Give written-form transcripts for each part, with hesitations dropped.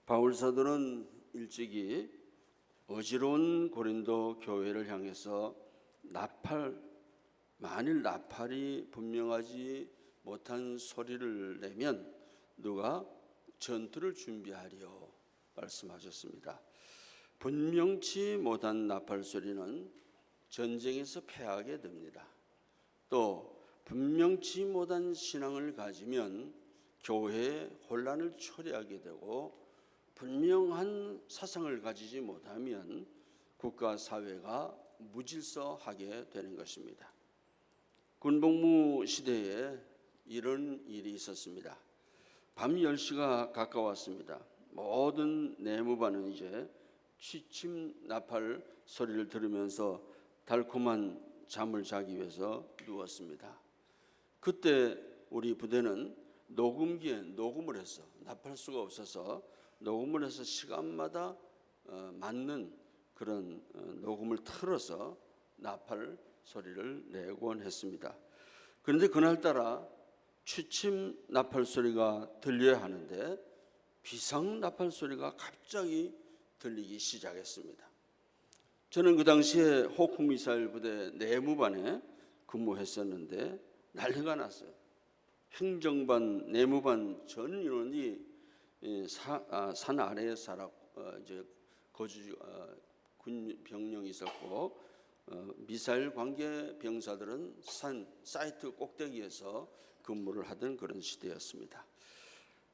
바울 사도는 일찍이 어지러운 고린도 교회를 향해서 만일 나팔이 분명하지 못한 소리를 내면 누가 전투를 준비하리요 말씀하셨습니다. 분명치 못한 나팔 소리는 전쟁에서 패하게 됩니다. 또 분명치 못한 신앙을 가지면 교회의 혼란을 초래하게 되고, 분명한 사상을 가지지 못하면 국가 사회가 무질서하게 되는 것입니다. 군복무 시대에 이런 일이 있었습니다. 밤 10시가 가까웠습니다. 모든 내무반은 이제 취침 나팔 소리를 들으면서 달콤한 잠을 자기 위해서 누웠습니다. 그때 우리 부대는 녹음기에 녹음을 해서, 나팔수가 없어서 녹음을 해서 시간마다 맞는 그런 녹음을 틀어서 나팔 소리를 내곤 했습니다. 그런데 그날따라 취침 나팔 소리가 들려야 하는데 비상 나팔 소리가 갑자기 들리기 시작했습니다. 저는 그 당시에 호크미사일 부대 내무반에 근무했었는데 난리가 났어요. 행정반, 내무반 전 인원이 산 아래에 이제 군 병력이 있었고, 미사일 관계 병사들은 사이트 꼭대기에서 근무를 하던 그런 시대였습니다.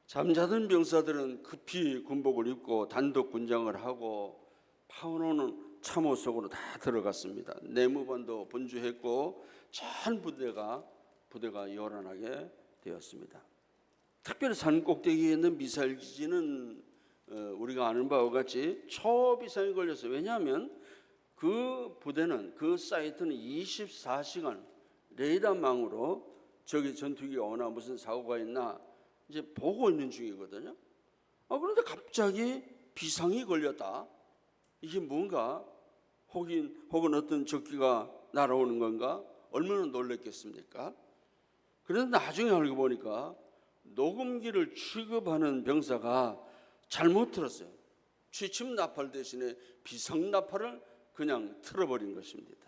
잠자던 병사들은 급히 군복을 입고 단독 군장을 하고 파워노는 참호 속으로 다 들어갔습니다. 내무반도 분주했고 전 부대가 요란하게 되었습니다. 특별히 산 꼭대기에 있는 미사일 기지는 우리가 아는 바와 같이 초비상이 걸렸어요. 왜냐하면 그 부대는, 그 사이트는 24시간 레이더망으로 저기 전투기가 오나 무슨 사고가 있나 이제 보고 있는 중이거든요. 그런데 갑자기 비상이 걸렸다. 이게 뭔가 혹은 어떤 적기가 날아오는 건가? 얼마나 놀랐겠습니까? 그런데 나중에 알고 보니까 녹음기를 취급하는 병사가 잘못 들었어요. 취침 나팔 대신에 비상 나팔을 그냥 틀어버린 것입니다.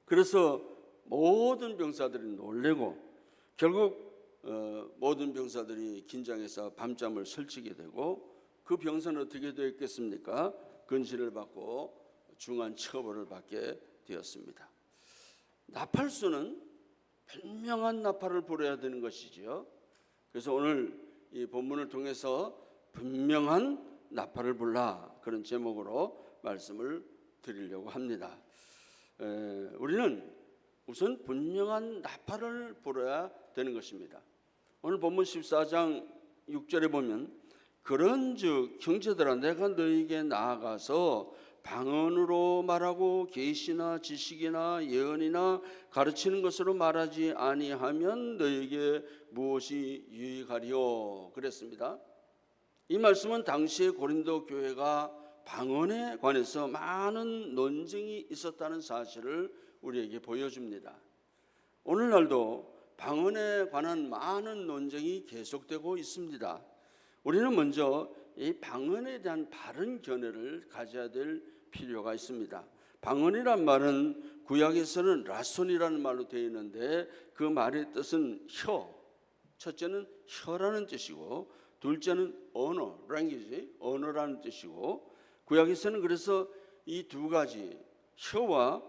그래서 모든 병사들이 놀래고 결국 모든 병사들이 긴장해서 밤잠을 설치게 되고, 그 병사는 어떻게 되었겠습니까? 근시를 받고 중한 처벌을 받게 되었습니다. 나팔수는 분명한 나팔을 불어야 되는 것이지요. 그래서 오늘 이 본문을 통해서 분명한 나팔을 불라, 그런 제목으로 말씀을 드리려고 합니다. 우리는 우선 분명한 나팔을 불어야 되는 것입니다. 오늘 본문 14장 6절에 보면 그런즉 형제들아 내가 너희에게 나아가서 방언으로 말하고 계시나 지식이나 예언이나 가르치는 것으로 말하지 아니하면 너희에게 무엇이 유익하리요 그랬습니다. 이 말씀은 당시의 고린도 교회가 방언에 관해서 많은 논쟁이 있었다는 사실을 우리에게 보여줍니다. 오늘날도 방언에 관한 많은 논쟁이 계속되고 있습니다. 우리는 먼저 이 방언에 대한 바른 견해를 가져야 될 필요가 있습니다. 방언이란 말은 구약에서는 라손이라는 말로 되어 있는데 그 말의 뜻은 혀, 첫째는 혀라는 뜻이고 둘째는 언어, language, 언어라는 뜻이고, 구약에서는 그래서 이 두 가지 혀와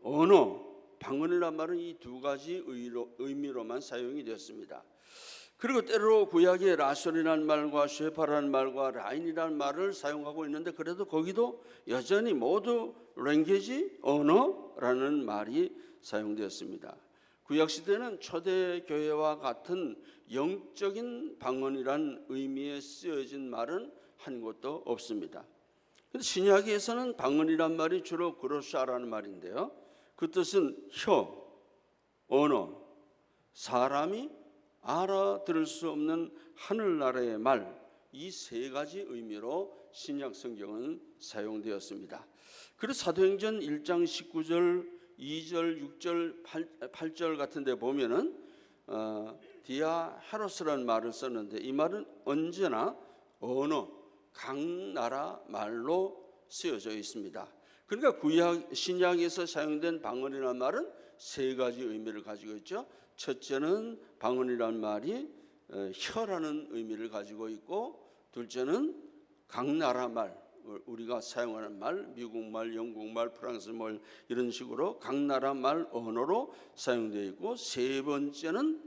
언어, 방언이란 말은 이 두 가지 의미로만 사용이 되었습니다. 그리고 때로 구약의 라손이라는 말과 쉐파라는 말과 라인이라는 말을 사용하고 있는데 그래도 거기도 여전히 모두 랭귀지, 언어라는 말이 사용되었습니다. 구약시대는 초대교회와 같은 영적인 방언이란 의미에 쓰여진 말은 한 곳도 없습니다. 그런데 신약에서는 방언이란 말이 주로 그로샤라는 말인데요, 그 뜻은 혀, 언어, 사람이 알아들을 수 없는 하늘나라의 말, 이 세 가지 의미로 신약 성경은 사용되었습니다. 그래서 사도행전 1장 19절, 2절, 6절, 8절 같은 데 보면은 디아하로스라는 말을 썼는데 이 말은 언제나 언어, 각 나라 말로 쓰여져 있습니다. 그러니까 구약 신약에서 사용된 방언이라는 말은 세 가지 의미를 가지고 있죠. 첫째는 방언이라는 말이 혀라는 의미를 가지고 있고, 둘째는 각 나라 말, 우리가 사용하는 말, 미국말, 영국말, 프랑스말 이런 식으로 각 나라 말 언어로 사용되어 있고, 세 번째는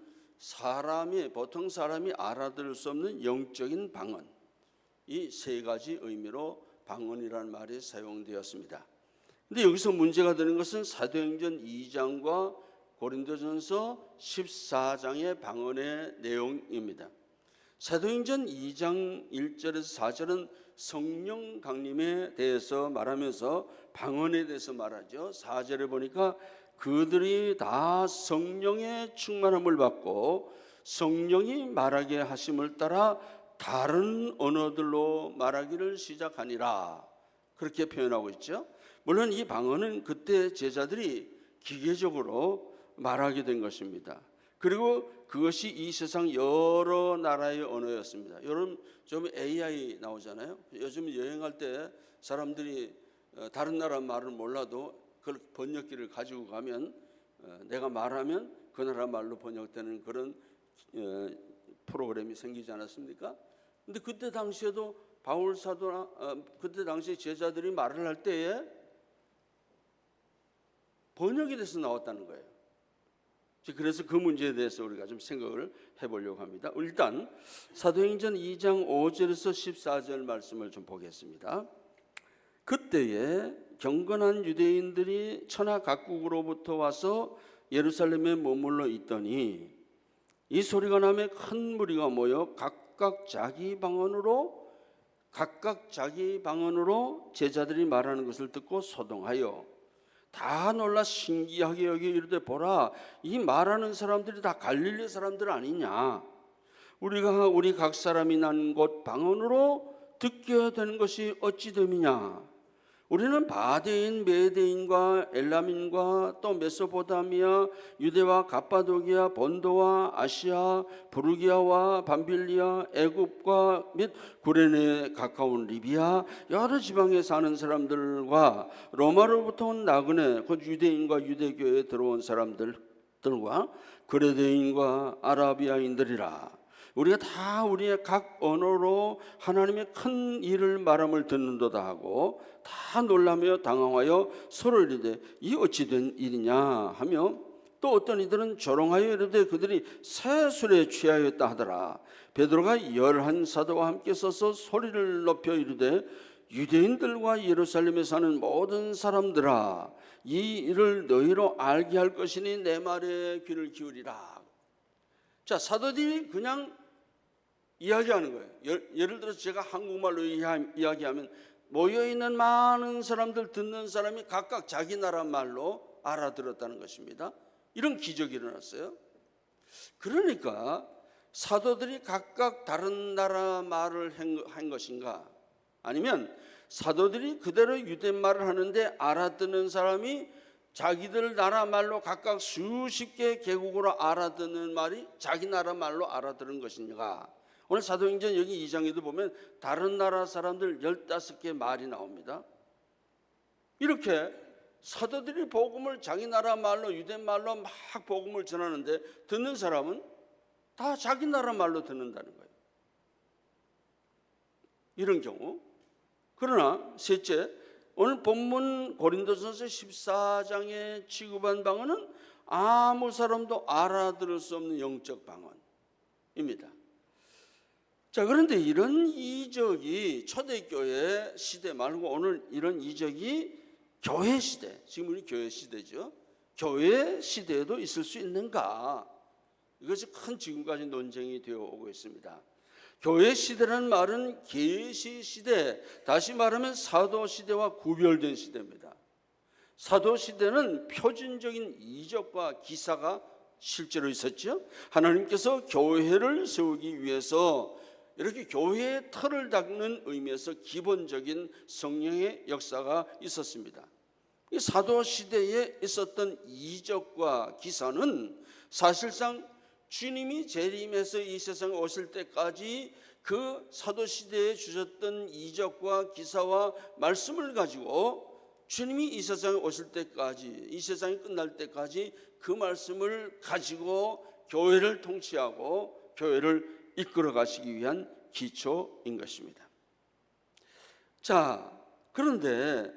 보통 사람이 알아들을 수 없는 영적인 방언. 이 세 가지 의미로 방언이라는 말이 사용되었습니다. 근데 여기서 문제가 되는 것은 사도행전 2장과 고린도전서 14장의 방언의 내용입니다. 사도행전 2장 1절에서 4절은 성령 강림에 대해서 말하면서 방언에 대해서 말하죠. 4절에 보니까 그들이 다 성령의 충만함을 받고 성령이 말하게 하심을 따라 다른 언어들로 말하기를 시작하니라, 그렇게 표현하고 있죠. 물론 이 방언은 그때 제자들이 기계적으로 말하게 된 것입니다. 그리고 그것이 이 세상 여러 나라의 언어였습니다. 여러분 좀 AI 나오잖아요. 요즘 여행할 때 사람들이 다른 나라 말을 몰라도 그 번역기를 가지고 가면 내가 말하면 그 나라 말로 번역되는 그런 프로그램이 생기지 않았습니까? 근데 그때 당시에도 바울 사도나 그때 당시 제자들이 말을 할 때에 번역이 돼서 나왔다는 거예요. 그래서 그 문제에 대해서 우리가 좀 생각을 해보려고 합니다. 일단 사도행전 2장 5절에서 14절 말씀을 좀 보겠습니다. 그때에 경건한 유대인들이 천하 각국으로부터 와서 예루살렘에 머물러 있더니 이 소리가 나매 큰 무리가 모여 각각 자기 방언으로 제자들이 말하는 것을 듣고 소동하여 다 놀라 신기하게 여기 이르되, 보라, 이 말하는 사람들이 다 갈릴리 사람들 아니냐? 우리가 우리 각 사람이 난 곳 방언으로 듣게 되는 것이 어찌 됨이냐? 우리는 바데인, 메데인과 엘람인과 또 메소포타미아, 유대와 갑바도기아, 본도와 아시아, 부르기아와 밤빌리아, 애굽과 및 구레네에 가까운 리비아 여러 지방에 사는 사람들과 로마로부터 온 나그네, 곧 유대인과 유대교에 들어온 사람들과 그레데인과 아라비아인들이라. 우리가 다 우리의 각 언어로 하나님의 큰 일을 말함을 듣는도다 하고 다 놀라며 당황하여 서로 이르되, 이 어찌 된 일이냐 하며, 또 어떤 이들은 조롱하여 이르되 그들이 새 술에 취하였다 하더라. 베드로가 11사도와 함께 서서 소리를 높여 이르되, 유대인들과 예루살렘에 사는 모든 사람들아, 이 일을 너희로 알게 할 것이니 내 말에 귀를 기울이라. 자, 사도들이 그냥 이야기하는 거예요. 예를 들어서 제가 한국말로 이야기하면 모여있는 많은 사람들, 듣는 사람이 각각 자기 나라 말로 알아들었다는 것입니다. 이런 기적이 일어났어요. 그러니까 사도들이 각각 다른 나라 말을 한 것인가? 아니면 사도들이 그대로 유대말을 하는데 알아듣는 사람이 자기들 나라 말로 각각 수십 개 개국으로 알아듣는 말이 자기 나라 말로 알아들은 것인가? 오늘 사도행전 여기 2장에도 보면 다른 나라 사람들 15개 말이 나옵니다. 이렇게 사도들이 복음을 자기 나라 말로, 유대말로 막 복음을 전하는데 듣는 사람은 다 자기 나라 말로 듣는다는 거예요. 이런 경우. 그러나 셋째, 오늘 본문 고린도전서 14장에 취급한 방언은 아무 사람도 알아들을 수 없는 영적 방언입니다. 자, 그런데 이런 이적이 초대교회 시대 말고 오늘 이런 이적이 교회 시대, 지금 우리 교회 시대죠. 교회 시대에도 있을 수 있는가? 이것이 큰 지금까지 논쟁이 되어 오고 있습니다. 교회 시대라는 말은 계시 시대, 다시 말하면 사도 시대와 구별된 시대입니다. 사도 시대는 표준적인 이적과 기사가 실제로 있었죠. 하나님께서 교회를 세우기 위해서 이렇게 교회의 틀을 닦는 의미에서 기본적인 성령의 역사가 있었습니다. 이 사도 시대에 있었던 이적과 기사는 사실상 주님이 재림해서 이 세상에 오실 때까지 그 사도 시대에 주셨던 이적과 기사와 말씀을 가지고 주님이 이 세상에 오실 때까지, 이 세상이 끝날 때까지 그 말씀을 가지고 교회를 통치하고 교회를 이끌어 가시기 위한 기초인 것입니다. 자, 그런데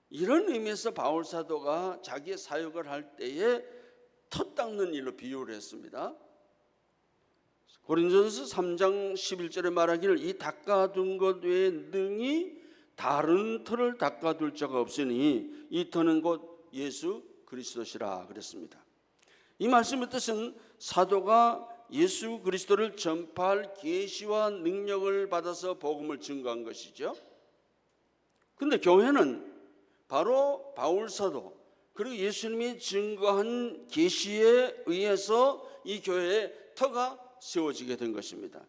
이런 의미에서 바울 사도가 자기의 사역을 할 때에 터 닦는 일로 비유를 했습니다. 고린도전서 3장 11절에 말하기를 이 닦아둔 것 외에 능히 다른 터를 닦아둘 자가 없으니 이 터는 곧 예수 그리스도시라 그랬습니다. 이 말씀의 뜻은 사도가 예수 그리스도를 전파할 계시와 능력을 받아서 복음을 증거한 것이죠. 그런데 교회는 바로 바울 사도 그리고 예수님이 증거한 계시에 의해서 이 교회의 터가 세워지게 된 것입니다.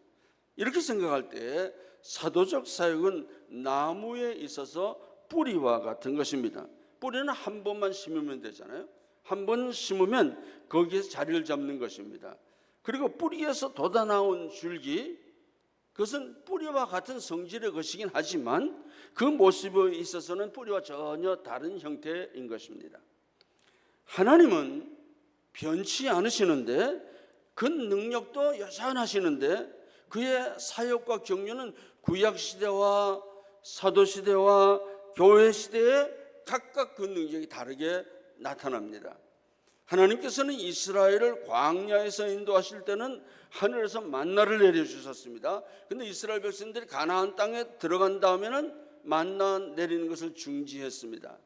이렇게 생각할 때 사도적 사역은 나무에 있어서 뿌리와 같은 것입니다. 뿌리는 한 번만 심으면 되잖아요. 한 번 심으면 거기에서 자리를 잡는 것입니다. 그리고 뿌리에서 돋아나온 줄기, 그것은 뿌리와 같은 성질의 것이긴 하지만 그 모습에 있어서는 뿌리와 전혀 다른 형태인 것입니다. 하나님은 변치 않으시는데 그 능력도 여전하시는데 그의 사역과 경륜은 구약시대와 사도시대와 교회시대에 각각 그 능력이 다르게 나타납니다. 하나님께서는 이스라엘을 광야에서 인도하실 때는 하늘에서 만나를 내려주셨습니다. 그런데 이스라엘 백성들이 가나안 땅에 들어간 다음에는 만나 내리는 것을 중지했습니다.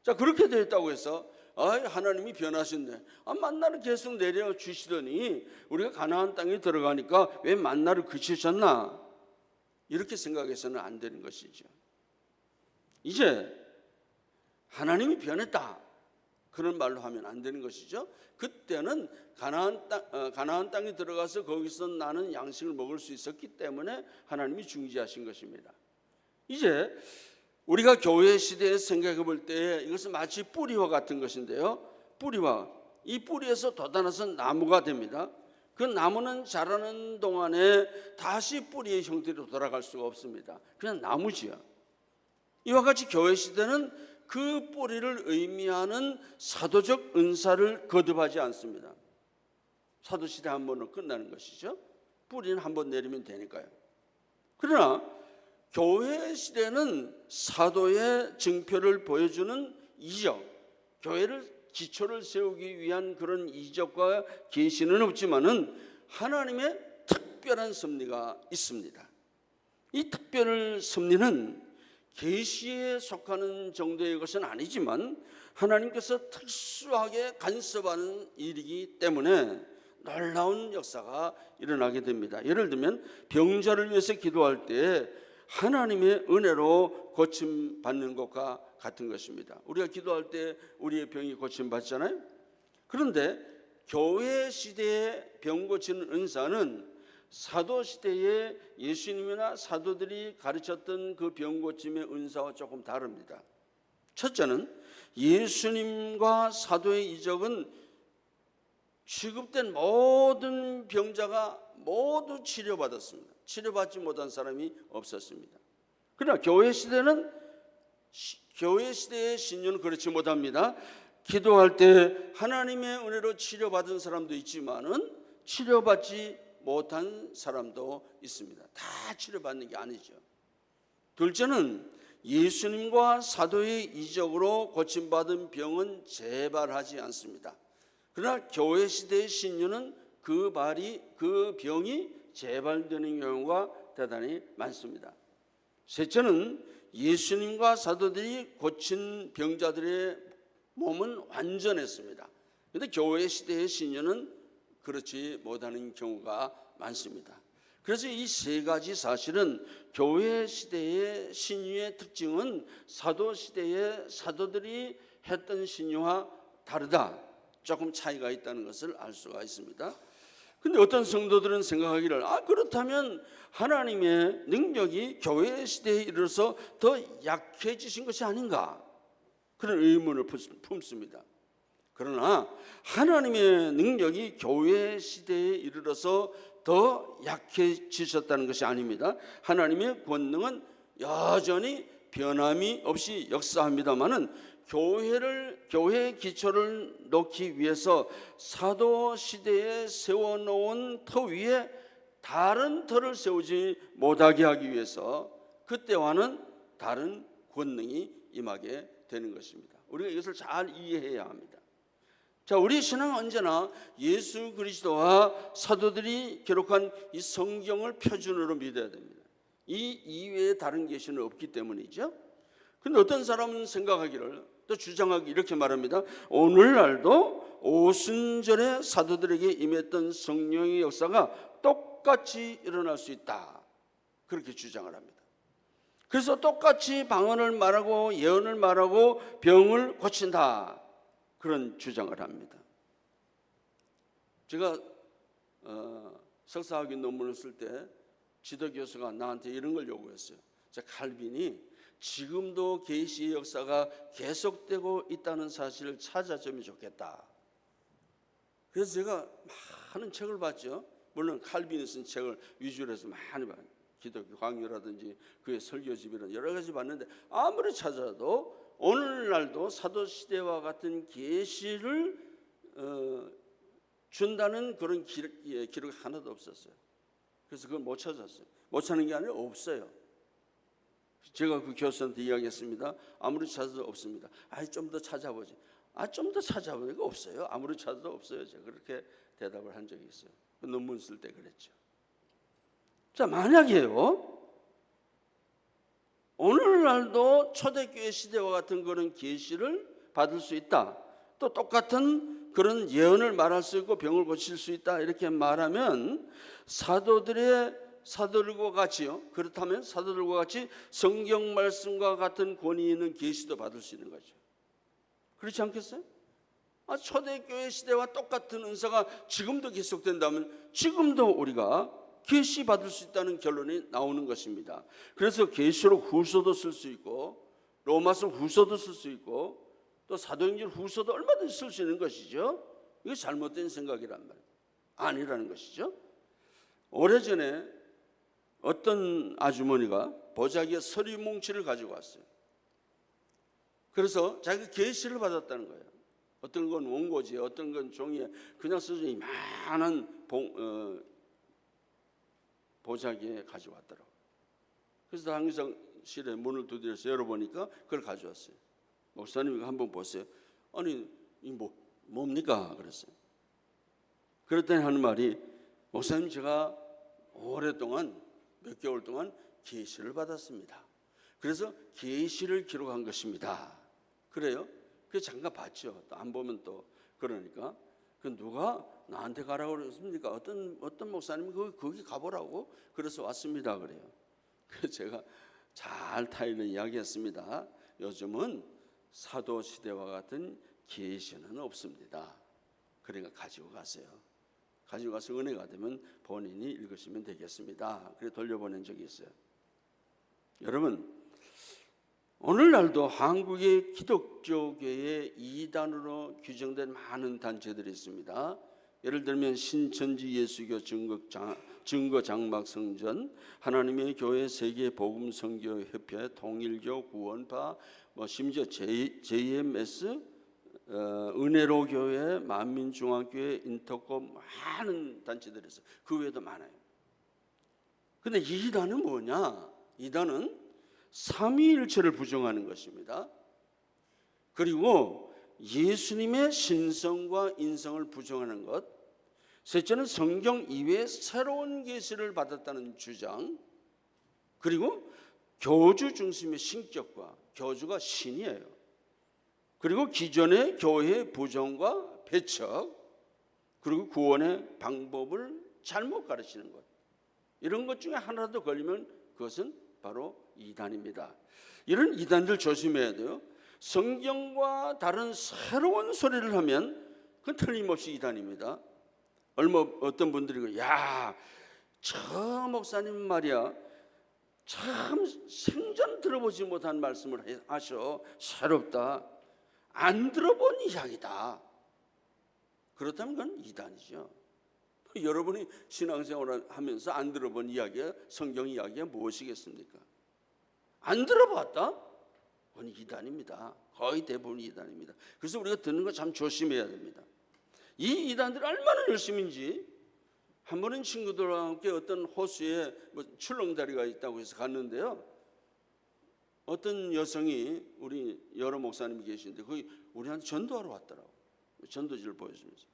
자, 그렇게 되어 있다고 해서 하나님이 변하셨네. 만나를 계속 내려주시더니 우리가 가나안 땅에 들어가니까 왜 만나를 그치셨나? 이렇게 생각해서는 안 되는 것이죠. 이제 하나님이 변했다, 그런 말로 하면 안 되는 것이죠. 그때는 가나안 땅에 들어가서 거기서 나는 양식을 먹을 수 있었기 때문에 하나님이 중지하신 것입니다. 이제 우리가 교회 시대에 생각해 볼 때 이것은 마치 뿌리와 같은 것인데요. 이 뿌리에서 돋아나서 나무가 됩니다. 그 나무는 자라는 동안에 다시 뿌리의 형태로 돌아갈 수가 없습니다. 그냥 나무지요. 이와 같이 교회 시대는 그 뿌리를 의미하는 사도적 은사를 거듭하지 않습니다. 사도시대 한 번은 끝나는 것이죠. 뿌리는 한 번 내리면 되니까요. 그러나 교회 시대는 사도의 증표를 보여주는 이적, 교회를 기초를 세우기 위한 그런 이적과 계시는 없지만은 하나님의 특별한 섭리가 있습니다. 이 특별 섭리는 계시에 속하는 정도의 것은 아니지만 하나님께서 특수하게 간섭하는 일이기 때문에 놀라운 역사가 일어나게 됩니다. 예를 들면 병자를 위해서 기도할 때 하나님의 은혜로 고침받는 것과 같은 것입니다. 우리가 기도할 때 우리의 병이 고침받잖아요. 그런데 교회 시대의 병 고치는 은사는 사도 시대에 예수님이나 사도들이 가르쳤던 그 병 고침의 은사와 조금 다릅니다. 첫째는 예수님과 사도의 이적은 취급된 모든 병자가 모두 치료받았습니다. 치료받지 못한 사람이 없었습니다. 그러나 교회 시대의 신유는 그렇지 못합니다. 기도할 때 하나님의 은혜로 치료받은 사람도 있지만은 치료받지 못한 사람도 있습니다. 다 치료받는 게 아니죠. 둘째는 예수님과 사도의 이적으로 고침받은 병은 재발하지 않습니다. 그러나 교회 시대의 신유는 그 병이 재발되는 경우가 대단히 많습니다. 셋째는 예수님과 사도들이 고친 병자들의 몸은 완전했습니다. 그런데 교회 시대의 신유는 그렇지 못하는 경우가 많습니다. 그래서 이 세 가지 사실은 교회 시대의 신유의 특징은 사도 시대의 사도들이 했던 신유와 다르다, 조금 차이가 있다는 것을 알 수가 있습니다. 근데 어떤 성도들은 생각하기를 그렇다면 하나님의 능력이 교회 시대에 이르러서 더 약해지신 것이 아닌가, 그런 의문을 품습니다. 그러나 하나님의 능력이 교회 시대에 이르러서 더 약해지셨다는 것이 아닙니다. 하나님의 권능은 여전히 변함이 없이 역사합니다마는 교회의 기초를 놓기 위해서 사도 시대에 세워놓은 터 위에 다른 터를 세우지 못하게 하기 위해서 그때와는 다른 권능이 임하게 되는 것입니다. 우리가 이것을 잘 이해해야 합니다. 자, 우리 신앙은 언제나 예수 그리스도와 사도들이 기록한 이 성경을 표준으로 믿어야 됩니다. 이 이외에 다른 계시는 없기 때문이죠. 근데 어떤 사람은 생각하기를, 또 주장하기 이렇게 말합니다. 오늘날도 오순절에 사도들에게 임했던 성령의 역사가 똑같이 일어날 수 있다, 그렇게 주장을 합니다. 그래서 똑같이 방언을 말하고 예언을 말하고 병을 고친다, 그런 주장을 합니다. 제가 석사학위 논문을 쓸 때 지도 교수가 나한테 이런 걸 요구했어요. 칼빈이 지금도 계시의 역사가 계속되고 있다는 사실을 찾아주면 좋겠다. 그래서 제가 많은 책을 봤죠. 물론 칼빈이 쓴 책을 위주로 해서 많이 봐요. 기독교 강요라든지 그의 설교집이라든지 여러 가지 봤는데 아무리 찾아도 오늘날도 사도시대와 같은 계시를 준다는 그런 기록이 하나도 없었어요. 그래서 그걸 못 찾았어요. 못 찾는 게 아니라 없어요. 제가 그 교수한테 이야기했습니다. 아무리 찾아도 없습니다. 좀 더 찾아보지. 좀 더 찾아보니까 없어요. 아무리 찾아도 없어요. 제가 그렇게 대답을 한 적이 있어요. 논문 쓸 때 그랬죠. 자, 만약에요, 오늘날도 초대교회 시대와 같은 그런 계시를 받을 수 있다, 또 똑같은 그런 예언을 말할 수 있고 병을 고칠 수 있다, 이렇게 말하면 사도들과 같이요, 그렇다면 사도들과 같이 성경 말씀과 같은 권위 있는 계시도 받을 수 있는 거죠. 그렇지 않겠어요? 초대교회 시대와 똑같은 은사가 지금도 계속된다면 지금도 우리가 계시 받을 수 있다는 결론이 나오는 것입니다. 그래서 계시록 후서도 쓸 수 있고 로마서 후서도 쓸 수 있고 또 사도행전 후서도 얼마든지 쓸 수 있는 것이죠. 이게 잘못된 생각이란 말이에요. 아니라는 것이죠. 오래전에 어떤 아주머니가 보자기에 서리 뭉치를 가지고 왔어요. 그래서 자기가 계시를 받았다는 거예요. 어떤 건 원고지에, 어떤 건 종이에 그냥 써져 이만한 보자기에 가져왔더라고요. 그래서 당기장실에 문을 두드려서 열어보니까 그걸 가져왔어요. 목사님 이거 한번 보세요. 아니 이 뭡니까? 그랬어요. 그랬더니 하는 말이, 목사님 제가 오랫동안 몇 개월 동안 계시를 받았습니다. 그래서 계시를 기록한 것입니다. 그래요? 그래서 잠깐 봤죠. 또 안 보면 또 그러니까. 그 누가 나한테 가라고 그랬습니까? 어떤 목사님이 거기 가보라고 그래서 왔습니다. 그래요. 그래서 제가 잘 타일을 이야기했습니다. 요즘은 사도 시대와 같은 계시는 없습니다. 그러니까 가지고 가세요. 가지고 가서 은혜가 되면 본인이 읽으시면 되겠습니다. 그래 돌려보낸 적이 있어요. 여러분, 오늘날도 한국의 기독교계의 이단으로 규정된 많은 단체들이 있습니다. 예를 들면 신천지 예수교 증거장막성전, 하나님의 교회 세계복음선교협회, 통일교, 구원파, 심지어 JMS, 은혜로 교회, 만민중앙교회, 인터콤, 많은 단체들이 있어요. 그 외에도 많아요. 근데 이 이단은 뭐냐? 이단은 삼위일체를 부정하는 것입니다. 그리고 예수님의 신성과 인성을 부정하는 것, 셋째는 성경 이외에 새로운 계시를 받았다는 주장, 그리고 교주 중심의 신격과 교주가 신이에요. 그리고 기존의 교회의 부정과 배척, 그리고 구원의 방법을 잘못 가르치는 것, 이런 것 중에 하나라도 걸리면 그것은 바로 이단입니다. 이런 이단들 조심해야 돼요. 성경과 다른 새로운 소리를 하면 그건 틀림없이 이단입니다. 어떤 분들이 저 목사님 말이야, 참 생전 들어보지 못한 말씀을 하셔. 새롭다. 안 들어본 이야기다. 그렇다면 그건 이단이죠. 여러분이 신앙생활을 하면서 안 들어본 이야기가 성경 이야기가 무엇이겠습니까? 안 들어봤다? 그건 이단입니다. 거의 대부분 이단입니다. 그래서 우리가 듣는 거 참 조심해야 됩니다. 이 이단들이 얼마나 열심인지, 한 번은 친구들과 함께 어떤 호수에 출렁다리가 있다고 해서 갔는데요. 어떤 여성이, 우리 여러 목사님이 계신데 거기 우리한테 전도하러 왔더라고. 전도지를 보여주면서.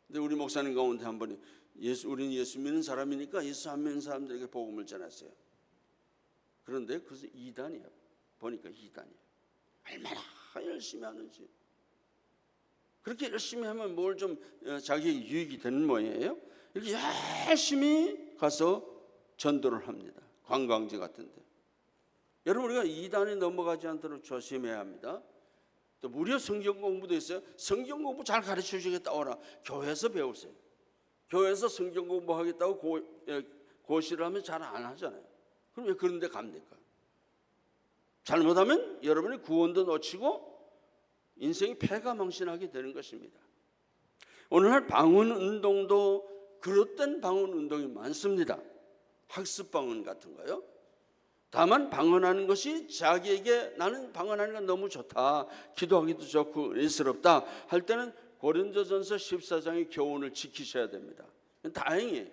근데 우리 목사님 가운데 한 분이 우리는 예수 믿는 사람이니까 예수 안 믿는 사람들에게 복음을 전했어요. 그런데 그래서 이단이에요. 보니까 이단이에요. 얼마나 열심히 하는지. 그렇게 열심히 하면 뭘 좀 자기 유익이 되는 모양이에요. 이렇게 열심히 가서 전도를 합니다. 관광지 같은데. 여러분, 우리가 이단에 넘어가지 않도록 조심해야 합니다. 또 무료 성경 공부도 있어요. 성경 공부 잘 가르쳐 주겠다 오라. 교회에서 배우세요. 교회에서 성경 공부하겠다고 고시를 하면 잘 안 하잖아요. 그럼 왜 그런 데 갑니까? 잘못하면 여러분의 구원도 놓치고 인생이 패가망신하게 되는 것입니다. 오늘날 방언운동도 그릇된 방언운동이 많습니다. 학습방언 같은 거요. 다만 방언하는 것이 자기에게 나는 방언하는 건 너무 좋다, 기도하기도 좋고 은혜스럽다 할 때는 고린도전서 14장의 교훈을 지키셔야 됩니다. 다행히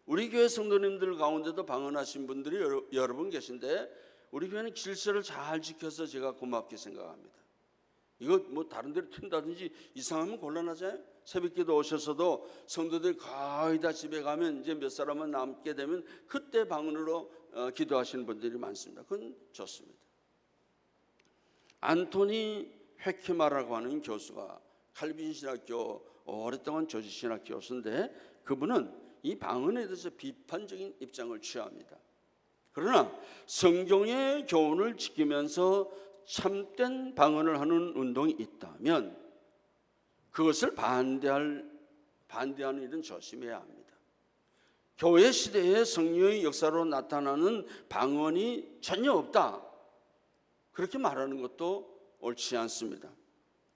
우리 교회 성도님들 가운데도 방언하신 분들이 여러 분 계신데 우리 교회는 질서를 잘 지켜서 제가 고맙게 생각합니다. 이거 뭐 다른 데로 튄다든지 이상하면 곤란하잖아요. 새벽기도 오셔서도 성도들이 거의 다 집에 가면 이제 몇 사람만 남게 되면 그때 방언으로 기도하시는 분들이 많습니다. 그건 좋습니다. 안토니 헤키마라고 하는 교수가 칼빈 신학교 오랫동안 조지 신학 교수인데 그분은 이 방언에 대해서 비판적인 입장을 취합니다. 그러나 성경의 교훈을 지키면서 참된 방언을 하는 운동이 있다면 그것을 반대하는 일은 조심해야 합니다. 교회 시대에 성령의 역사로 나타나는 방언이 전혀 없다, 그렇게 말하는 것도 옳지 않습니다.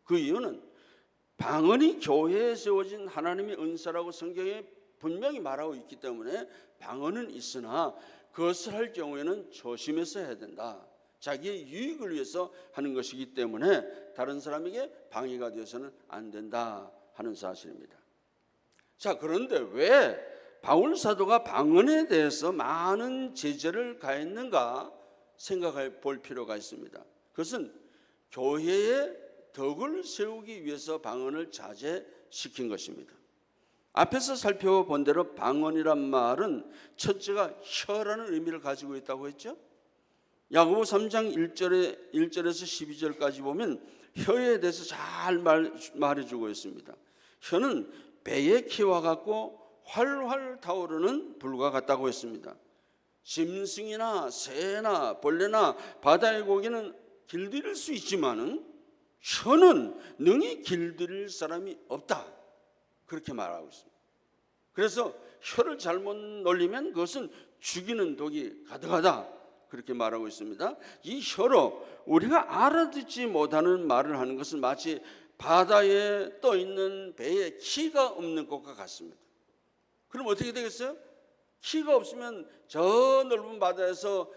그 이유는 방언이 교회에 세워진 하나님의 은사라고 성경에 분명히 말하고 있기 때문에 방언은 있으나 그것을 할 경우에는 조심해서 해야 된다. 자기의 유익을 위해서 하는 것이기 때문에 다른 사람에게 방해가 되어서는 안 된다 하는 사실입니다. 자, 그런데 왜 바울 사도가 방언에 대해서 많은 제재를 가했는가 생각해 볼 필요가 있습니다. 그것은 교회의 덕을 세우기 위해서 방언을 자제시킨 것입니다. 앞에서 살펴본 대로 방언이란 말은 첫째가 혀라는 의미를 가지고 있다고 했죠. 야고보 3장 1절에서 12절까지 보면 혀에 대해서 잘 말해주고 있습니다. 혀는 배의 키와 같고 활활 타오르는 불과 같다고 했습니다. 짐승이나 새나 벌레나 바다의 고기는 길들일 수 있지만은 혀는 능히 길들일 사람이 없다, 그렇게 말하고 있습니다. 그래서 혀를 잘못 놀리면 그것은 죽이는 독이 가득하다, 그렇게 말하고 있습니다. 이 혀로 우리가 알아듣지 못하는 말을 하는 것은 마치 바다에 떠 있는 배에 키가 없는 것과 같습니다. 그럼 어떻게 되겠어요? 키가 없으면 저 넓은 바다에서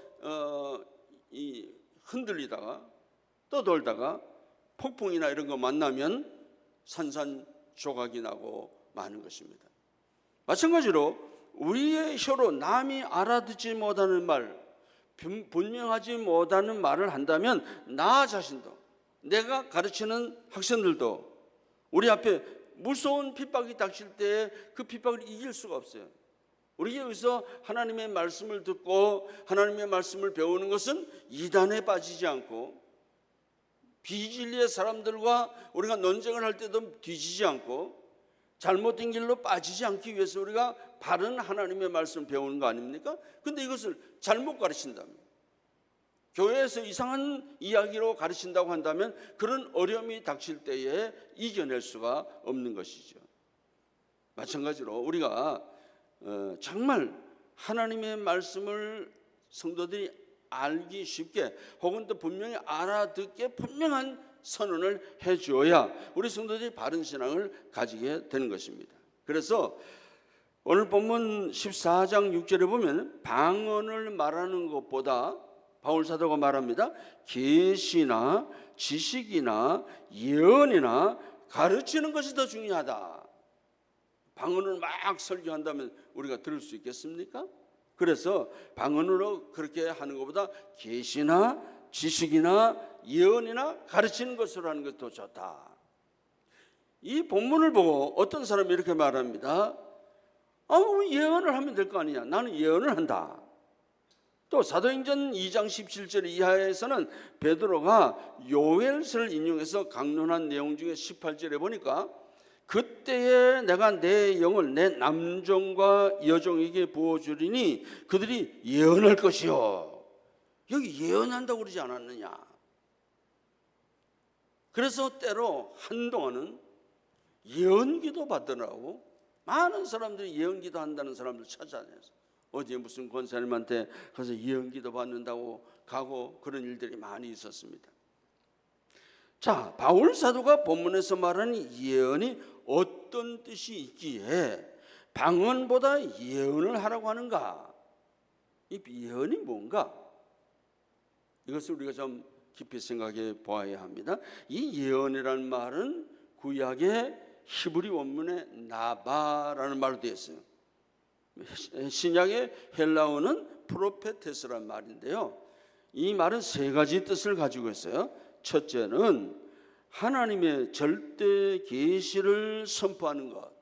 흔들리다가 떠돌다가 폭풍이나 이런 거 만나면 산산조각이 나고 마는 것입니다. 마찬가지로 우리의 혀로 남이 알아듣지 못하는 말, 분명하지 못하는 말을 한다면 나 자신도, 내가 가르치는 학생들도 우리 앞에 무서운 핍박이 닥칠 때 그 핍박을 이길 수가 없어요. 우리가 여기서 하나님의 말씀을 듣고 하나님의 말씀을 배우는 것은 이단에 빠지지 않고 비진리의 사람들과 우리가 논쟁을 할 때도 뒤지지 않고 잘못된 길로 빠지지 않기 위해서 우리가 바른 하나님의 말씀을 배우는 거 아닙니까? 그런데 이것을 잘못 가르친다면, 교회에서 이상한 이야기로 가르친다고 한다면 그런 어려움이 닥칠 때에 이겨낼 수가 없는 것이죠. 마찬가지로 우리가 정말 하나님의 말씀을 성도들이 알기 쉽게 혹은 또 분명히 알아듣게 분명한 선언을 해주어야 우리 성도들이 바른 신앙을 가지게 되는 것입니다. 그래서 오늘 본문 14장 6절에 보면 방언을 말하는 것보다 바울 사도가 말합니다. 계시나 지식이나 예언이나 가르치는 것이 더 중요하다. 방언을 막 설교한다면 우리가 들을 수 있겠습니까? 그래서 방언으로 그렇게 하는 것보다 계시나 지식이나 예언이나 가르치는 것으로 하는 것이 더 좋다. 이 본문을 보고 어떤 사람이 이렇게 말합니다. 예언을 하면 될 거 아니냐. 나는 예언을 한다. 또 사도행전 2장 17절 이하에서는 베드로가 요엘서를 인용해서 강론한 내용 중에 18절에 보니까 그때에 내가 내 영을 내 남종과 여종에게 부어주리니 그들이 예언할 것이요. 여기 예언한다고 그러지 않았느냐. 그래서 때로 한동안은 예언기도 받으라고 많은 사람들이 예언기도 한다는 사람들 찾아내서 어디에 무슨 권사님한테 가서 예언기도 받는다고 가고 그런 일들이 많이 있었습니다. 자, 바울 사도가 본문에서 말하는 예언이 어떤 뜻이 있기에 방언보다 예언을 하라고 하는가? 이 예언이 뭔가? 이것을 우리가 좀 깊이 생각해 보아야 합니다. 이 예언이라는 말은 구약의 히브리 원문에 나바라는 말로 되어 있어요. 신약의 헬라어는 프로페테스란 말인데요. 이 말은 세 가지 뜻을 가지고 있어요. 첫째는 하나님의 절대 계시를 선포하는 것.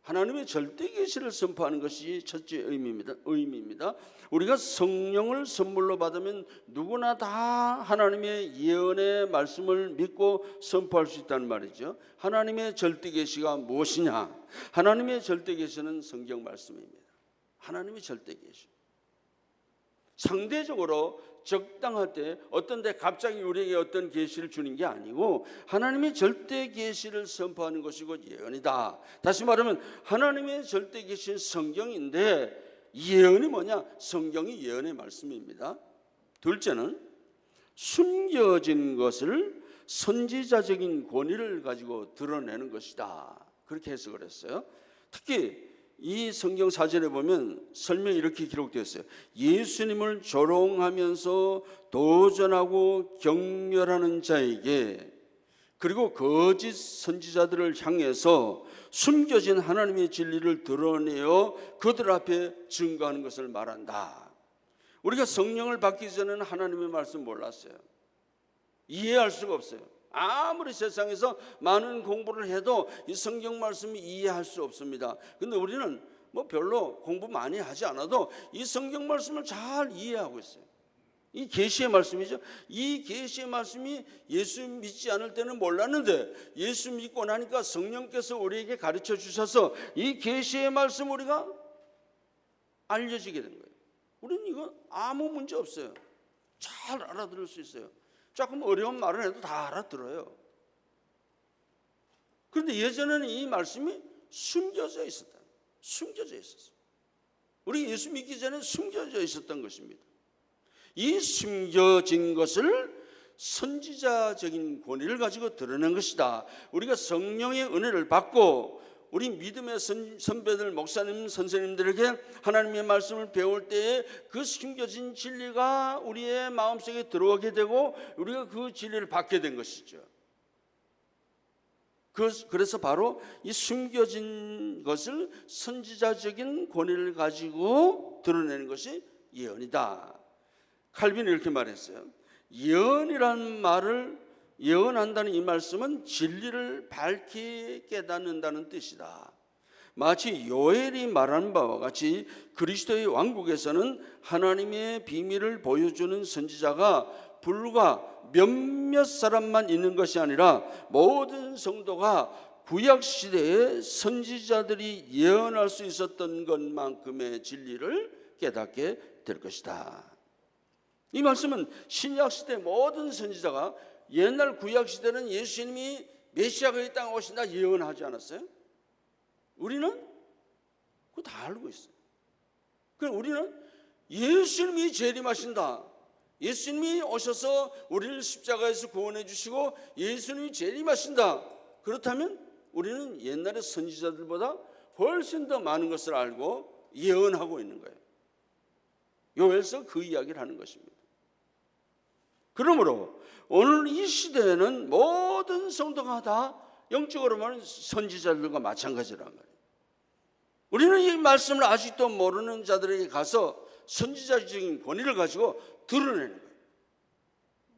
하나님의 절대 계시를 선포하는 것이 첫째 의미입니다. 우리가 성령을 선물로 받으면 누구나 다 하나님의 예언의 말씀을 믿고 선포할 수 있다는 말이죠. 하나님의 절대 계시가 무엇이냐? 하나님의 절대 계시는 성경 말씀입니다. 하나님의 절대 계시. 상대적으로 적당할 때 어떤 데 갑자기 우리에게 어떤 계시를 주는 게 아니고 하나님의 절대 계시를 선포하는 것이고 예언이다. 다시 말하면 하나님의 절대 계시는 성경인데 예언이 뭐냐? 성경이 예언의 말씀입니다. 둘째는 숨겨진 것을 선지자적인 권위를 가지고 드러내는 것이다. 그렇게 해석을 했어요. 특히 이 성경 사전에 보면 설명이 이렇게 기록되어 있어요. 예수님을 조롱하면서 도전하고 경멸하는 자에게 그리고 거짓 선지자들을 향해서 숨겨진 하나님의 진리를 드러내어 그들 앞에 증거하는 것을 말한다. 우리가 성령을 받기 전에는 하나님의 말씀 몰랐어요. 이해할 수가 없어요. 아무리 세상에서 많은 공부를 해도 이 성경 말씀이 이해할 수 없습니다. 근데 우리는 별로 공부 많이 하지 않아도 이 성경 말씀을 잘 이해하고 있어요. 이 계시의 말씀이죠. 이 계시의 말씀이 예수 믿지 않을 때는 몰랐는데 예수 믿고 나니까 성령께서 우리에게 가르쳐 주셔서 이 계시의 말씀 우리가 알려지게 된 거예요. 우리는 이거 아무 문제 없어요. 잘 알아들을 수 있어요. 조금 어려운 말을 해도 다 알아들어요. 그런데 예전에는 이 말씀이 숨겨져 있었다. 숨겨져 있었어요. 우리 예수 믿기 전에 숨겨져 있었던 것입니다. 이 숨겨진 것을 선지자적인 권위를 가지고 드러낸 것이다. 우리가 성령의 은혜를 받고 우리 믿음의 선배들, 목사님, 선생님들에게 하나님의 말씀을 배울 때에 그 숨겨진 진리가 우리의 마음속에 들어오게 되고 우리가 그 진리를 받게 된 것이죠. 그래서 바로 이 숨겨진 것을 선지자적인 권위를 가지고 드러내는 것이 예언이다. 칼빈이 이렇게 말했어요. 예언이라는 말을 예언한다는 이 말씀은 진리를 밝히 깨닫는다는 뜻이다. 마치 요엘이 말한 바와 같이 그리스도의 왕국에서는 하나님의 비밀을 보여주는 선지자가 불과 몇몇 사람만 있는 것이 아니라 모든 성도가 구약시대에 선지자들이 예언할 수 있었던 것만큼의 진리를 깨닫게 될 것이다. 이 말씀은 신약시대 모든 선지자가 옛날 구약시대는 예수님이 메시아가 이 땅에 오신다 예언하지 않았어요? 우리는 그거 다 알고 있어요. 그럼 우리는 예수님이 재림하신다. 예수님이 오셔서 우리를 십자가에서 구원해 주시고 예수님이 재림하신다. 그렇다면 우리는 옛날의 선지자들보다 훨씬 더 많은 것을 알고 예언하고 있는 거예요. 요엘서 그 이야기를 하는 것입니다. 그러므로 오늘 이 시대에는 모든 성도가 다 영적으로 말하면 선지자들과 마찬가지란 말이에요. 우리는 이 말씀을 아직도 모르는 자들에게 가서 선지자적인 권위를 가지고 드러내는 거예요.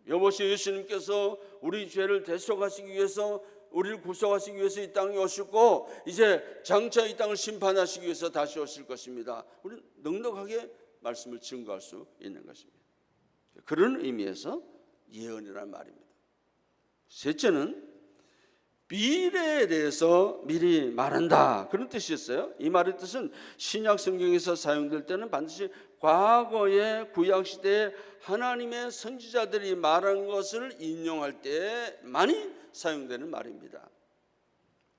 여보시오, 예수님께서 우리 죄를 대속하시기 위해서, 우리를 구속하시기 위해서 이 땅에 오셨고 이제 장차 이 땅을 심판하시기 위해서 다시 오실 것입니다. 우리는 넉넉하게 말씀을 증거할 수 있는 것입니다. 그런 의미에서 예언이라는 말입니다. 셋째는 미래에 대해서 미리 말한다, 그런 뜻이었어요. 이 말의 뜻은 신약 성경에서 사용될 때는 반드시 과거의 구약시대에 하나님의 선지자들이 말한 것을 인용할 때만이 사용되는 말입니다.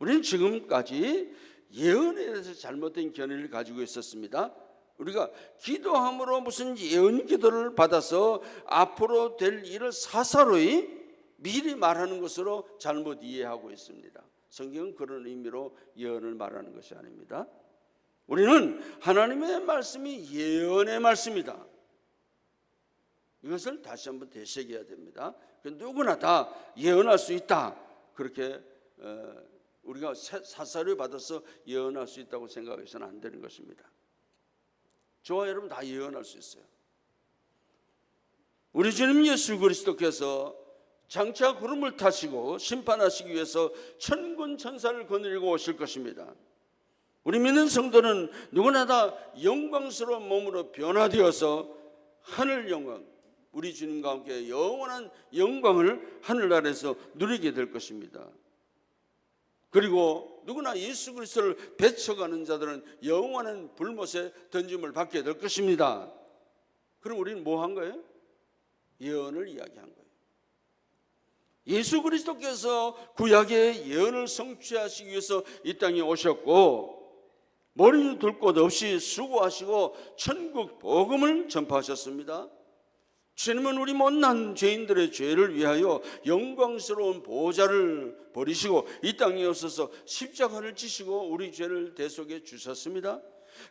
우리는 지금까지 예언에 대해서 잘못된 견해를 가지고 있었습니다. 우리가 기도함으로 무슨 예언 기도를 받아서 앞으로 될 일을 사사로이 미리 말하는 것으로 잘못 이해하고 있습니다. 성경은 그런 의미로 예언을 말하는 것이 아닙니다. 우리는 하나님의 말씀이 예언의 말씀이다, 이것을 다시 한번 되새겨야 됩니다. 누구나 다 예언할 수 있다, 그렇게 우리가 사사로이 받아서 예언할 수 있다고 생각해서는 안 되는 것입니다. 저와 여러분 다 예언할 수 있어요. 우리 주님 예수 그리스도께서 장차 구름을 타시고 심판하시기 위해서 천군 천사를 거느리고 오실 것입니다. 우리 믿는 성도는 누구나 다 영광스러운 몸으로 변화되어서 하늘 영광, 우리 주님과 함께 영원한 영광을 하늘나라에서 누리게 될 것입니다. 그리고 누구나 예수 그리스도를 배척하는 자들은 영원한 불못에 던짐을 받게 될 것입니다. 그럼 우리는 뭐 한 거예요? 예언을 이야기한 거예요. 예수 그리스도께서 구약의 예언을 성취하시기 위해서 이 땅에 오셨고 머리 둘 곳 없이 수고하시고 천국 복음을 전파하셨습니다. 주님은 우리 못난 죄인들의 죄를 위하여 영광스러운 보좌를 버리시고 이 땅에 오셔서 십자가를 지시고 우리 죄를 대속해 주셨습니다.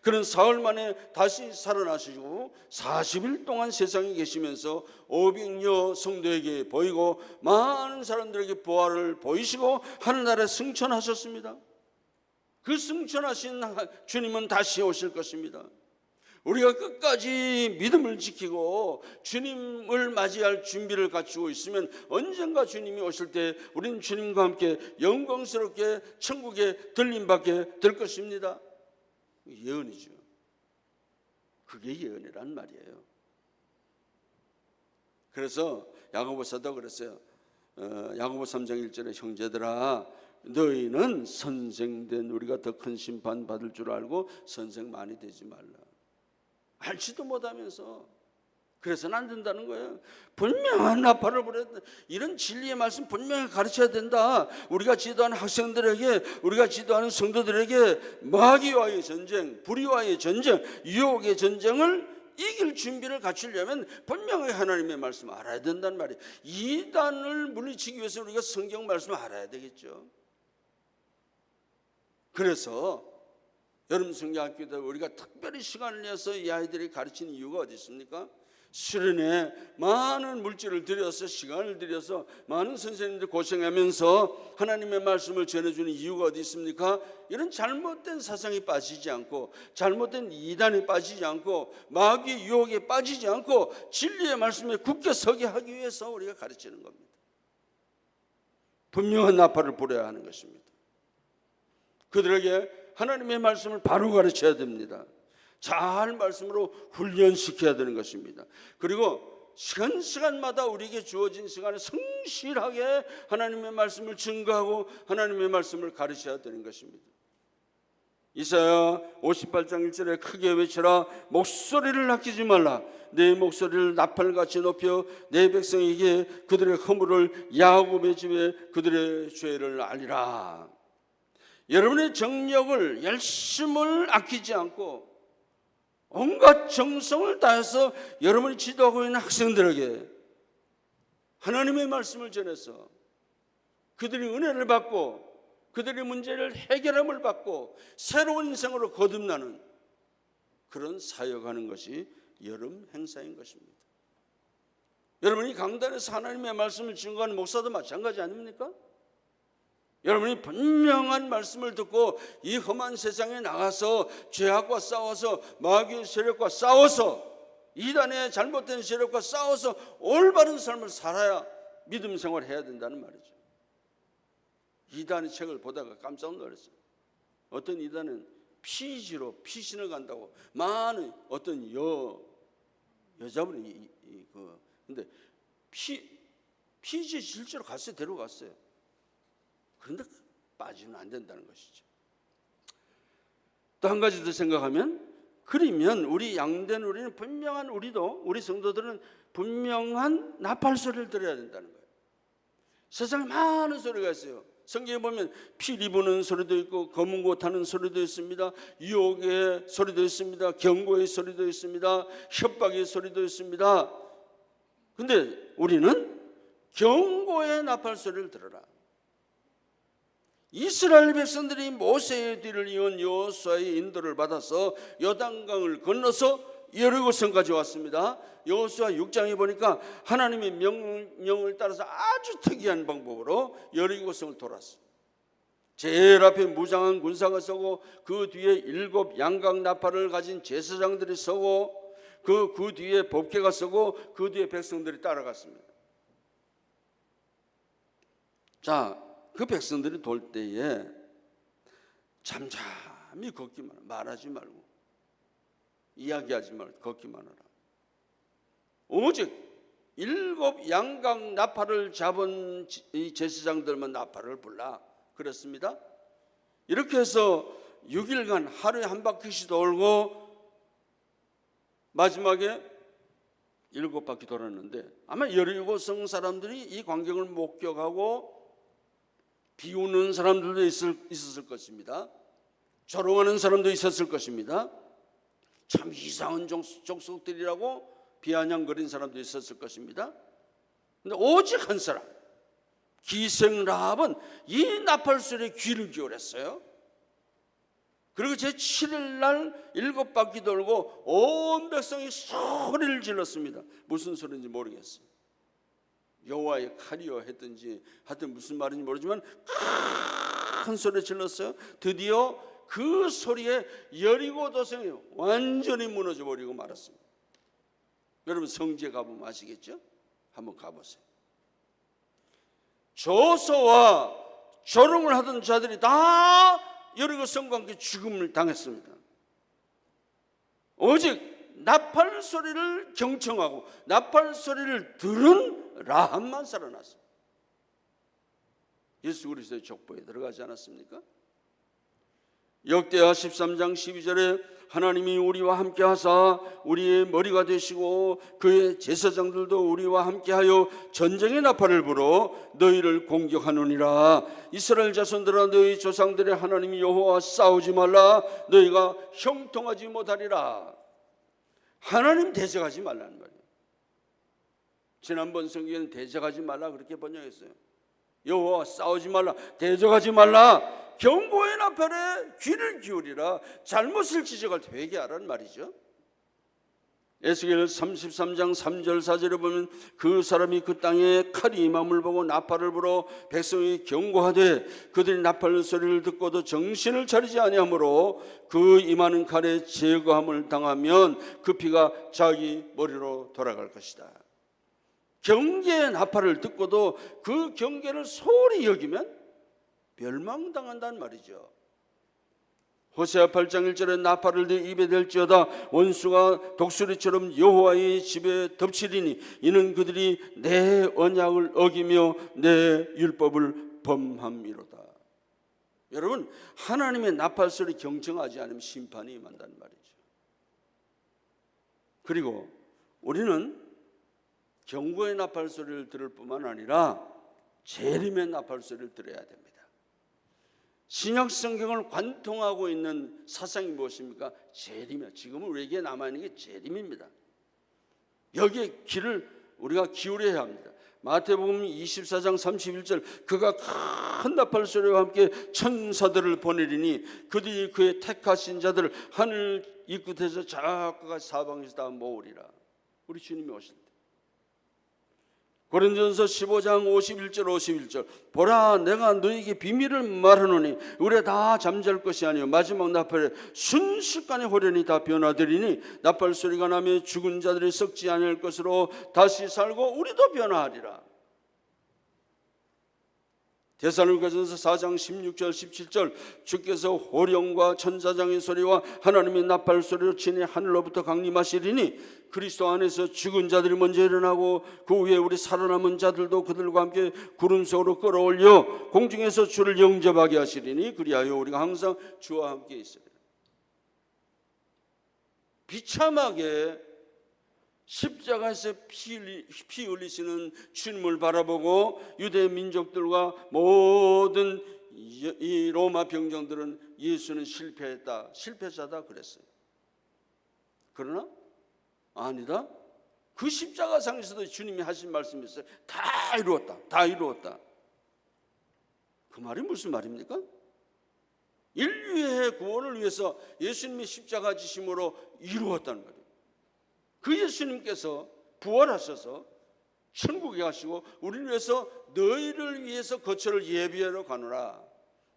그는 사흘 만에 다시 살아나시고 40일 동안 세상에 계시면서 500여 성도에게 보이고 많은 사람들에게 부활을 보이시고 하늘나라에 승천하셨습니다. 그 승천하신 주님은 다시 오실 것입니다. 우리가 끝까지 믿음을 지키고 주님을 맞이할 준비를 갖추고 있으면 언젠가 주님이 오실 때 우리는 주님과 함께 영광스럽게 천국에 들림받게 될 것입니다. 예언이죠. 그게 예언이란 말이에요. 그래서 야고보서도 그랬어요. 야고보 3장 1절에 형제들아, 너희는 선생된 우리가 더 큰 심판 받을 줄 알고 선생 많이 되지 말라. 알지도 못하면서 그래서는 안 된다는 거예요. 분명한 나팔을 불어야 된다. 이런 진리의 말씀 분명히 가르쳐야 된다. 우리가 지도하는 학생들에게, 우리가 지도하는 성도들에게 마귀와의 전쟁, 불의와의 전쟁, 유혹의 전쟁을 이길 준비를 갖추려면 분명히 하나님의 말씀을 알아야 된다는 말이에요. 이단을 물리치기 위해서 우리가 성경 말씀을 알아야 되겠죠. 그래서 여름 성경학교 때 우리가 특별히 시간을 내서 이 아이들이 가르치는 이유가 어디 있습니까? 수련회 많은 물질을 들여서 시간을 들여서 많은 선생님들 고생하면서 하나님의 말씀을 전해주는 이유가 어디 있습니까? 이런 잘못된 사상에 빠지지 않고 잘못된 이단에 빠지지 않고 마귀 유혹에 빠지지 않고 진리의 말씀에 굳게 서게 하기 위해서 우리가 가르치는 겁니다. 분명한 나팔을 불어야 하는 것입니다. 그들에게 하나님의 말씀을 바로 가르쳐야 됩니다. 잘 말씀으로 훈련시켜야 되는 것입니다. 그리고 시간마다 우리에게 주어진 시간에 성실하게 하나님의 말씀을 증거하고 하나님의 말씀을 가르쳐야 되는 것입니다. 이사야 58장 1절에 크게 외치라. 목소리를 아끼지 말라. 내 목소리를 나팔같이 높여 내 백성에게 그들의 허물을, 야곱의 집에 그들의 죄를 알리라. 여러분의 정력을, 열심을 아끼지 않고 온갖 정성을 다해서 여러분이 지도하고 있는 학생들에게 하나님의 말씀을 전해서 그들이 은혜를 받고 그들의 문제를 해결함을 받고 새로운 인생으로 거듭나는 그런 사역하는 것이 여름 행사인 것입니다. 여러분이 강단에서 하나님의 말씀을 증거하는 목사도 마찬가지 아닙니까? 여러분이 분명한 말씀을 듣고 이 험한 세상에 나가서 죄악과 싸워서 마귀의 세력과 싸워서 이단의 잘못된 세력과 싸워서 올바른 삶을 살아야 믿음 생활을 해야 된다는 말이죠. 이단의 책을 보다가 깜짝 놀랐어요. 어떤 이단은 피지로 피신을 간다고 많은 어떤 여자분이 근데 피지 실제로 갔어요. 데려갔어요. 그런데 빠지면 안 된다는 것이죠. 또 한 가지 더 생각하면, 그러면 우리 양된 우리는 분명한, 우리 성도들은 분명한 나팔 소리를 들어야 된다는 거예요. 세상에 많은 소리가 있어요. 성경에 보면 피리 부는 소리도 있고 검은 고 타는 소리도 있습니다. 유혹의 소리도 있습니다. 경고의 소리도 있습니다. 협박의 소리도 있습니다. 근데 우리는 경고의 나팔 소리를 들어라. 이스라엘 백성들이 모세의 뒤를 이은 여호수아의 인도를 받아서 요단강을 건너서 여리고성까지 왔습니다. 여호수아 6장에 보니까 하나님의 명령을 따라서 아주 특이한 방법으로 여리고성을 돌았어요. 제일 앞에 무장한 군사가 서고 그 뒤에 7 양각 나팔을 가진 제사장들이 서고 그 뒤에 법궤가 서고 그 뒤에 백성들이 따라갔습니다. 자, 그 백성들이 돌 때에 잠잠히 걷기만 하라. 말하지 말고 이야기하지 말고 걷기만 하라. 오직 7 양각 나팔을 잡은 이 제사장들만 나팔을 불라 그랬습니다. 이렇게 해서 6일간 하루에 한 바퀴씩 돌고 마지막에 7바퀴 돌았는데, 아마 여리고성 사람들이 이 광경을 목격하고 비우는 사람들도 있었을 것입니다. 조롱하는 사람도 있었을 것입니다. 참 이상한 족속들이라고 비아냥거린 사람도 있었을 것입니다. 근데 오직 한 사람, 기생 라합은 이 나팔 소리에 귀를 기울였어요. 그리고 제7일 날 7바퀴 돌고 온 백성이 소리를 질렀습니다. 무슨 소리인지 모르겠어요. 여호와의 칼이여 했든지 하여튼 무슨 말인지 모르지만 큰 소리 질렀어요. 드디어 그 소리에 여리고 도성이 완전히 무너져 버리고 말았습니다. 여러분 성지에 가보면 아시겠죠? 한번 가보세요. 조소와 조롱을 하던 자들이 다 여리고 성과 함께 죽음을 당했습니다. 오직 나팔 소리를 경청하고 나팔 소리를 들은 라합만 살아났어요. 예수 그리스도의 족보에 들어가지 않았습니까? 역대하 13장 12절에 하나님이 우리와 함께 하사 우리의 머리가 되시고 그의 제사장들도 우리와 함께하여 전쟁의 나팔을 불어 너희를 공격하느니라. 이스라엘 자손들아, 너희 조상들의 하나님 여호와와 싸우지 말라. 너희가 형통하지 못하리라. 하나님 대적하지 말라는 말이에요. 지난번 성경에는 대적하지 말라 그렇게 번역했어요. 여호와와 싸우지 말라, 대적하지 말라, 경고의 나팔에 귀를 기울이라, 잘못을 지적할 때 회개하라는 말이죠. 에스겔 33장 3절 4절에 보면 그 사람이 그 땅에 칼이 임함을 보고 나팔을 불어 백성이 경고하되 그들이 나팔 소리를 듣고도 정신을 차리지 아니하므로 그 임하는 칼에 제거함을 당하면 그 피가 자기 머리로 돌아갈 것이다. 경계의 나팔을 듣고도 그 경계를 소홀히 여기면 멸망당한다는 말이죠. 호세아 8장 1절에 나팔을 네 입에 댈지어다 원수가 독수리처럼 여호와의 집에 덮치리니 이는 그들이 내 언약을 어기며 내 율법을 범함이로다. 여러분, 하나님의 나팔 소리 경청하지 않으면 심판이 임한다는 말이죠. 그리고 우리는 경고의 나팔 소리를 들을 뿐만 아니라 재림의 나팔 소리를 들어야 됩니다. 신약 성경을 관통하고 있는 사상이 무엇입니까? 재림이야. 지금은 우리에게 남아있는 게 재림입니다. 여기에 귀를 우리가 기울여야 합니다. 마태복음 24장 31절 그가 큰 나팔 소리와 함께 천사들을 보내리니 그들이 그의 택하신 자들을 하늘 이끝에서 저 끝까지 사방에서 다 모으리라. 우리 주님이 오실 때. 고린도전서 15장 51절 보라 내가 너에게 비밀을 말하노니 우리가 다 잠잘 것이 아니요 마지막 나팔에 순식간에 호련히 다 변화되리니 나팔 소리가 나며 죽은 자들이 썩지 않을 것으로 다시 살고 우리도 변화하리라. 데살로니가전서 4장 16절 17절 주께서 호령과 천사장의 소리와 하나님의 나팔 소리로 친히 하늘로부터 강림하시리니 그리스도 안에서 죽은 자들이 먼저 일어나고 그 후에 우리 살아남은 자들도 그들과 함께 구름 속으로 끌어올려 공중에서 주를 영접하게 하시리니 그리하여 우리가 항상 주와 함께 있으리라. 비참하게 십자가에서 피 흘리시는 주님을 바라보고 유대 민족들과 모든 이 로마 병정들은 예수는 실패했다, 실패자다 그랬어요. 그러나 아니다. 그 십자가상에서도 주님이 하신 말씀이 있어요. 다 이루었다, 다 이루었다. 그 말이 무슨 말입니까? 인류의 구원을 위해서 예수님이 십자가 지심으로 이루었다는 거예요. 그 예수님께서 부활하셔서 천국에 가시고 우리를 위해서 너희를 위해서 거처를 예비하러 가노라.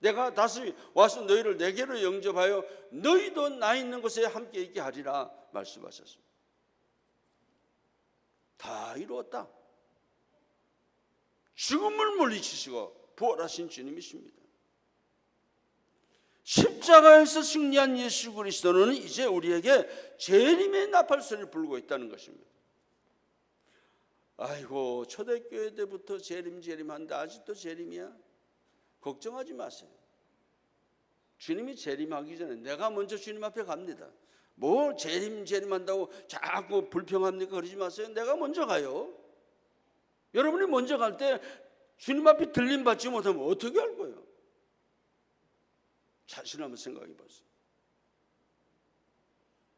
내가 다시 와서 너희를 내게로 영접하여 너희도 나 있는 곳에 함께 있게 하리라 말씀하셨습니다. 다 이루었다. 죽음을 물리치시고 부활하신 주님이십니다. 십자가에서 승리한 예수 그리스도는 이제 우리에게 재림의 나팔 소리를 불고 있다는 것입니다. 아이고 초대교회 때부터 재림한데 아직도 재림이야? 걱정하지 마세요. 주님이 재림하기 전에 내가 먼저 주님 앞에 갑니다. 뭐 재림한다고 자꾸 불평합니까? 그러지 마세요. 내가 먼저 가요. 여러분이 먼저 갈 때 주님 앞에 들림받지 못하면 어떻게 할 거예요? 자신 한번 생각해 보세요.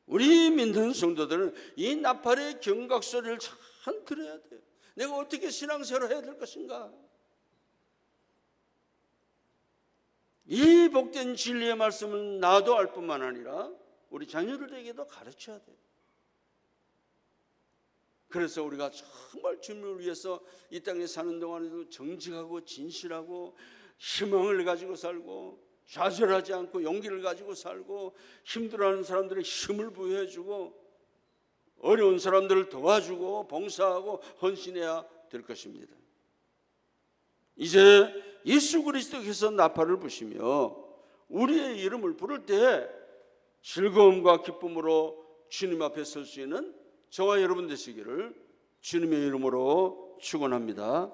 우리 믿는 성도들은 이 나팔의 경각 소리를 참 들어야 돼요. 내가 어떻게 신앙생활을 해야 될 것인가? 이 복된 진리의 말씀을 나도 알 뿐만 아니라 우리 자녀들에게도 가르쳐야 돼요. 그래서 우리가 정말 주님을 위해서 이 땅에 사는 동안에도 정직하고 진실하고 희망을 가지고 살고 좌절하지 않고 용기를 가지고 살고 힘들어하는 사람들에게 힘을 부여해주고 어려운 사람들을 도와주고 봉사하고 헌신해야 될 것입니다. 이제 예수 그리스도께서 나팔을 부시며 우리의 이름을 부를 때 즐거움과 기쁨으로 주님 앞에 설 수 있는 저와 여러분 되시기를 주님의 이름으로 축원합니다.